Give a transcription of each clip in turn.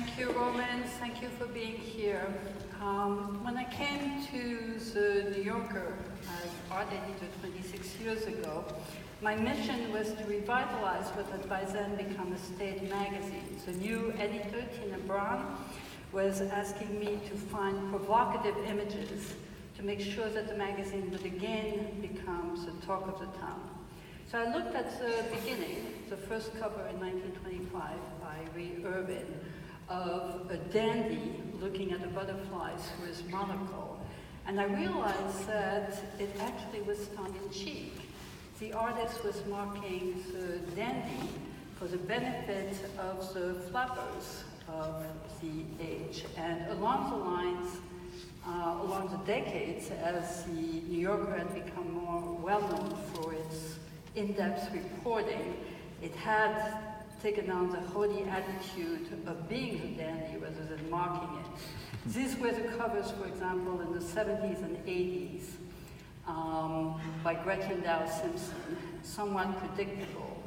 Thank you, Roman. Thank you for being here. When I came to the New Yorker as art editor 26 years ago, my mission was to revitalize what had by then become a state magazine. The new editor, Tina Brown, was asking me to find provocative images to make sure that the magazine would again become the talk of the town. So I looked at the beginning, the first cover in 1925 by Ray Irvin, of a dandy looking at the butterflies through his monocle. And I realized that it actually was tongue-in-cheek. The artist was marking the dandy for the benefit of the flappers of the age. And along the lines, along the decades, as the New Yorker had become more well-known for its in-depth reporting, it had taken on the haughty attitude of being the dandy rather than marking it. These were the covers, for example, in the 70s and 80s by Gretchen Dow Simpson, somewhat predictable.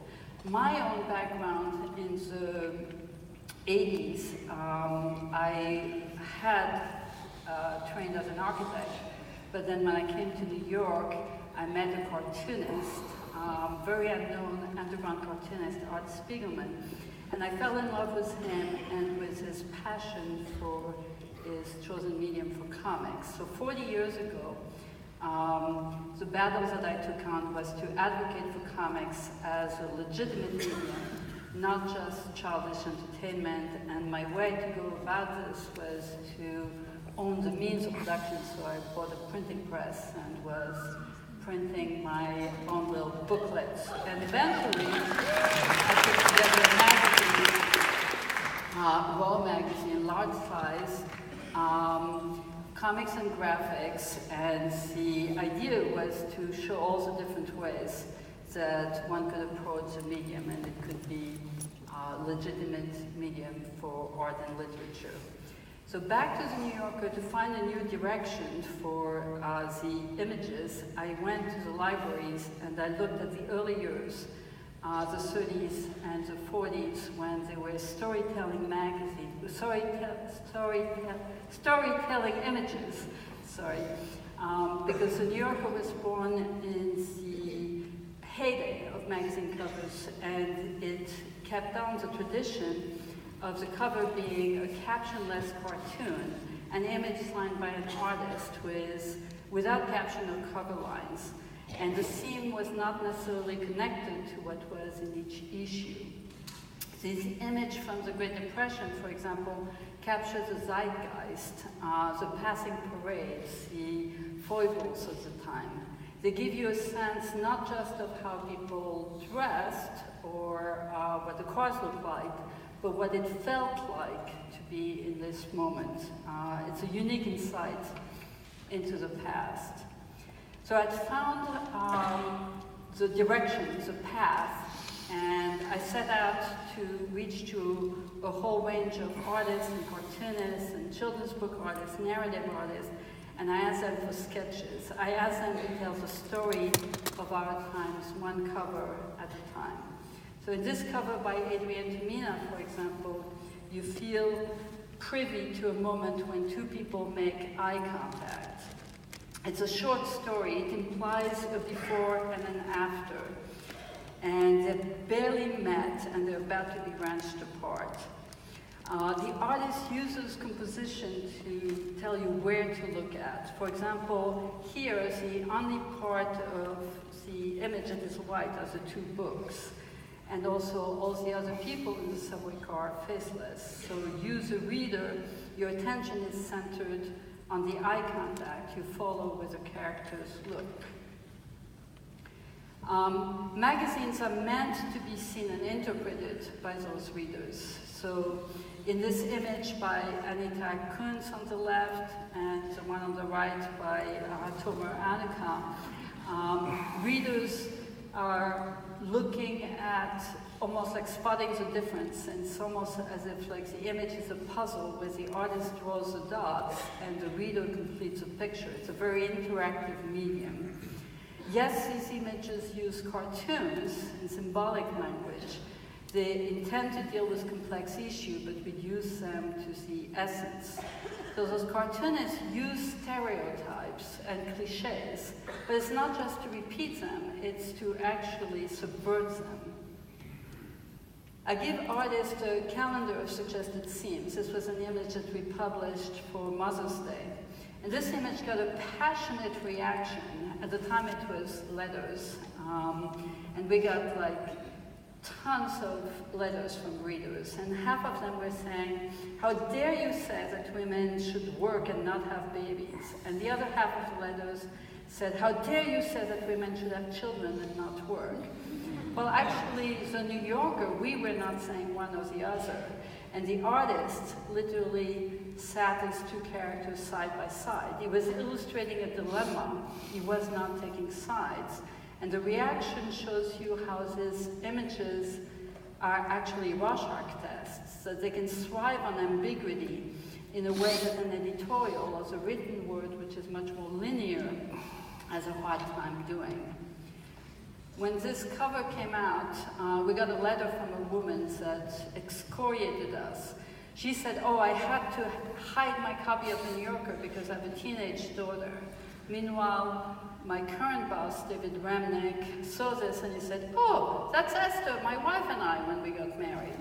My own background in the 80s, I had trained as an architect, but then when I came to New York, I met a cartoonist, very unknown underground cartoonist, Art Spiegelman, and I fell in love with him and with his passion for his chosen medium for comics. So 40 years ago, the battles that I took on was to advocate for comics as a legitimate medium, not just childish entertainment, and my way to go about this was to own the means of production, so I bought a printing press and was printing my own little booklets. And eventually, I put together a magazine, raw magazine, large size, comics and graphics, and the idea was to show all the different ways that one could approach a medium, and it could be a legitimate medium for art and literature. So back to the New Yorker, to find a new direction for the images, I went to the libraries and I looked at the early years, the 30s and the 40s, when there were storytelling magazines, storytelling images, because the New Yorker was born in the heyday of magazine covers, and it kept on the tradition of the cover being a captionless cartoon, an image signed by an artist without caption or cover lines. And the theme was not necessarily connected to what was in each issue. This image from the Great Depression, for example, captures the zeitgeist, the passing parades, the foibles of the time. They give you a sense not just of how people dressed or what the cars looked like, but what it felt like to be in this moment. It's a unique insight into the past. So I'd found the direction, the path, and I set out to reach to a whole range of artists and cartoonists and children's book artists, narrative artists, and I asked them for sketches. I asked them to tell the story of our times, one cover at a time. So in this cover by Adrienne Tumina, for example, you feel privy to a moment when two people make eye contact. It's a short story. It implies a before and an after. And they've barely met, and they're about to be branched apart. The artist uses composition to tell you where to look at. For example, here, the only part of the image that is white are the two books. And also all the other people in the subway car are faceless. So you, the reader, your attention is centered on the eye contact you follow with the character's look. Magazines are meant to be seen and interpreted by those readers. So in this image by Anita Kunz on the left and the one on the right by Tomer Anuka, readers are looking at almost like spotting the difference, and it's almost as if like the image is a puzzle where the artist draws the dots and the reader completes a picture. It's a very interactive medium. Yes, these images use cartoons and symbolic language, They intend to deal with complex issue, but reduce them to the essence. So those cartoonists use stereotypes and cliches, but it's not just to repeat them, it's to actually subvert them. I give artists a calendar of suggested themes. This was an image that we published for Mother's Day. And this image got a passionate reaction. At the time it was letters, and we got like tons of letters from readers, and half of them were saying, how dare you say that women should work and not have babies? And the other half of the letters said, how dare you say that women should have children and not work? Well, actually, the New Yorker, we were not saying one or the other. And the artist literally sat as two characters side by side. He was illustrating a dilemma. He was not taking sides. And the reaction shows you how these images are actually Rorschach tests, that they can thrive on ambiguity in a way that an editorial or the written word, which is much more linear, has a hard time doing. When this cover came out, we got a letter from a woman that excoriated us. She said, oh, I had to hide my copy of The New Yorker because I have a teenage daughter. Meanwhile, my current boss, David Remnick, saw this and he said, oh, that's Esther, my wife and I, when we got married.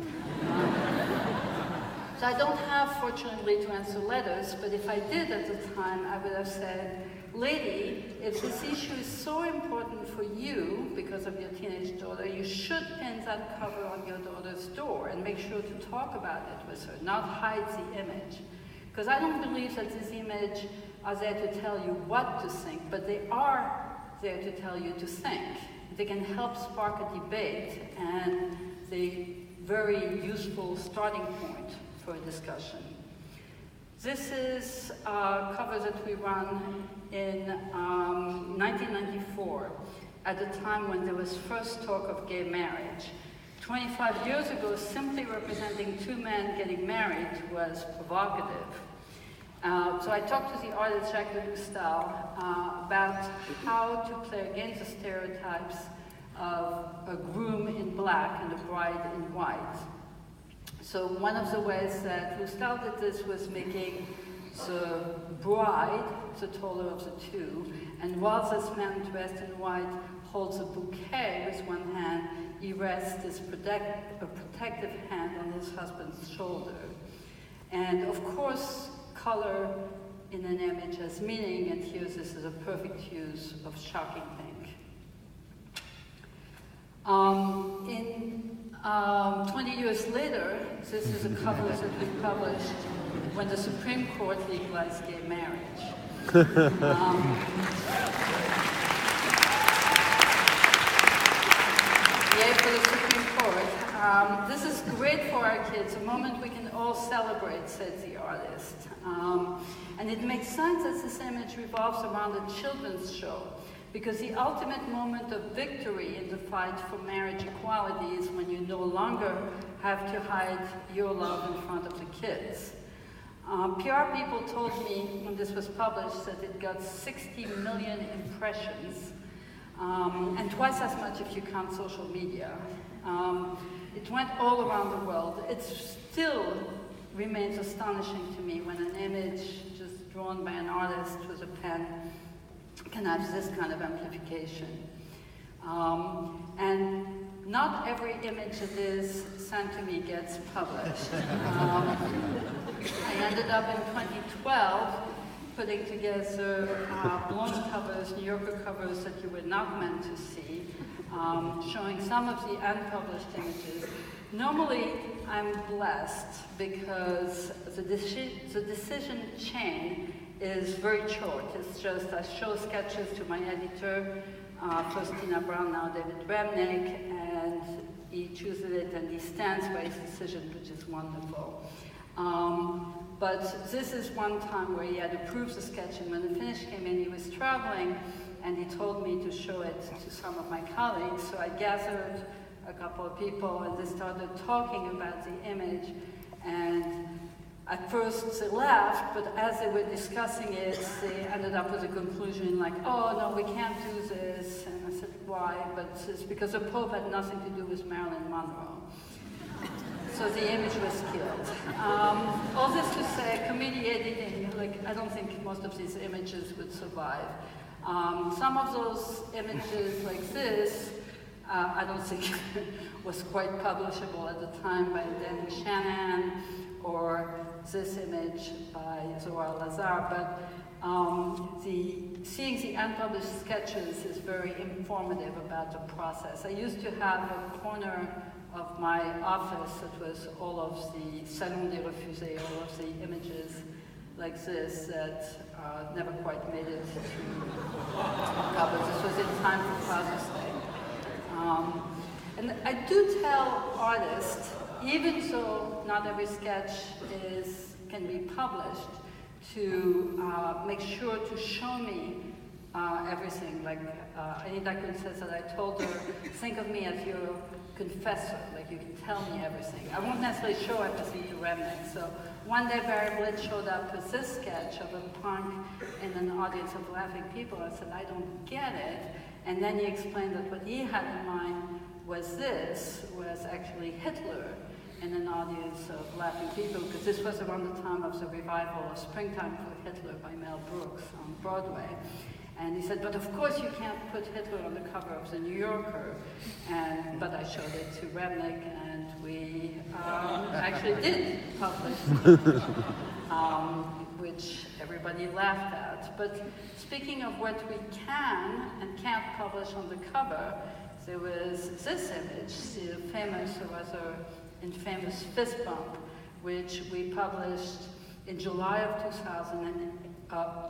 So I don't have, fortunately, to answer letters, but if I did at the time, I would have said, lady, if this issue is so important for you because of your teenage daughter, you should pin that cover on your daughter's door and make sure to talk about it with her, not hide the image. Because I don't believe that this image are there to tell you what to think, but they are there to tell you to think. They can help spark a debate and the very useful starting point for a discussion. This is a cover that we run in 1994, at the time when there was first talk of gay marriage. 25 years ago, simply representing two men getting married was provocative. So I talked to the artist Jacques Leloustahl about how to play against the stereotypes of a groom in black and a bride in white. So one of the ways that Leloustahl did this was making the bride the taller of the two, and while this man dressed in white holds a bouquet with one hand, he rests a protective hand on his husband's shoulder. And of course, color in an image has meaning, and here this is a perfect use of shocking pink. 20 years later, this is a cover that we published when the Supreme Court legalized gay marriage. Yay for the Supreme Court. This is great for our kids, a moment we can all celebrate, said the artist. And it makes sense that this image revolves around a children's show, because the ultimate moment of victory in the fight for marriage equality is when you no longer have to hide your love in front of the kids. PR people told me when this was published that it got 60 million impressions, and twice as much if you count social media. It went all around the world. It still remains astonishing to me when an image just drawn by an artist with a pen can have this kind of amplification. And not every image that is sent to me gets published. I ended up in 2012 putting together blown covers, New Yorker covers that you were not meant to see, showing some of the unpublished images. Normally, I'm blessed because the decision chain is very short. It's just I show sketches to my editor, first Tina Brown, now David Remnick, and he chooses it and he stands by his decision, which is wonderful. But this is one time where he had approved the sketch, and when the finish came in, he was traveling, and he told me to show it to some of my colleagues. So I gathered a couple of people, and they started talking about the image, and at first they laughed, but as they were discussing it, they ended up with a conclusion like, oh no, we can't do this. And I said, why? But it's because the Pope had nothing to do with Marilyn Monroe. so the image was killed. All this to say, committee editing, like, I don't think most of these images would survive. Some of those images like this, I don't think was quite publishable at the time by Danny Shannon, or this image by Zohar Lazar, but seeing the unpublished sketches is very informative about the process. I used to have a corner of my office that was all of the Salon des Refusés, all of the images like this that never quite made it to cover. This was in time for Father's Day. And I do tell artists, even though not every sketch can be published, to make sure to show me everything. Like Anita Kuhn says that I told her, think of me as your confessor, like you can tell me everything. I won't necessarily show everything to Remnick. So one day Barry Blitz showed up with this sketch of a punk in an audience of laughing people. I said, I don't get it. And then he explained that what he had in mind was actually Hitler in an audience of laughing people, because this was around the time of the revival of Springtime for Hitler by Mel Brooks on Broadway. And he said, but of course you can't put Hitler on the cover of the New Yorker. But I showed it to Remnick, and we actually did publish which everybody laughed at. But speaking of what we can and can't publish on the cover, there was this image, the famous, or rather infamous fist bump, which we published in July of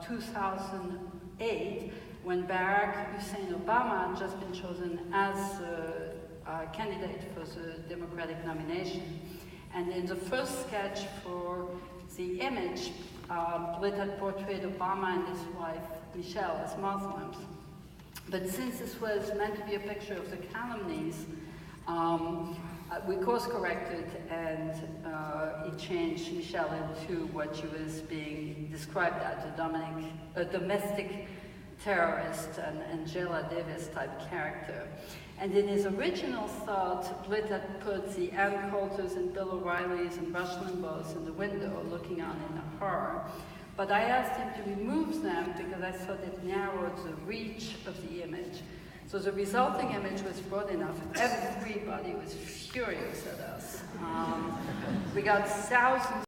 2008, when Barack Hussein Obama had just been chosen as a candidate for the Democratic nomination. And in the first sketch for the image, Blit had portrayed Obama and his wife, Michelle, as Muslims. But since this was meant to be a picture of the calumnies, we course-corrected, and he changed Michelle into what she was being described as, a domestic terrorist, an Angela Davis type character. And in his original thought, Blit had put the Ann Coulters and Bill O'Reillys and Rush Limbaughs in the window looking on in a horror. But I asked him to remove them because I thought it narrowed the reach of the image. So the resulting image was broad enough. Everybody was furious at us. We got thousands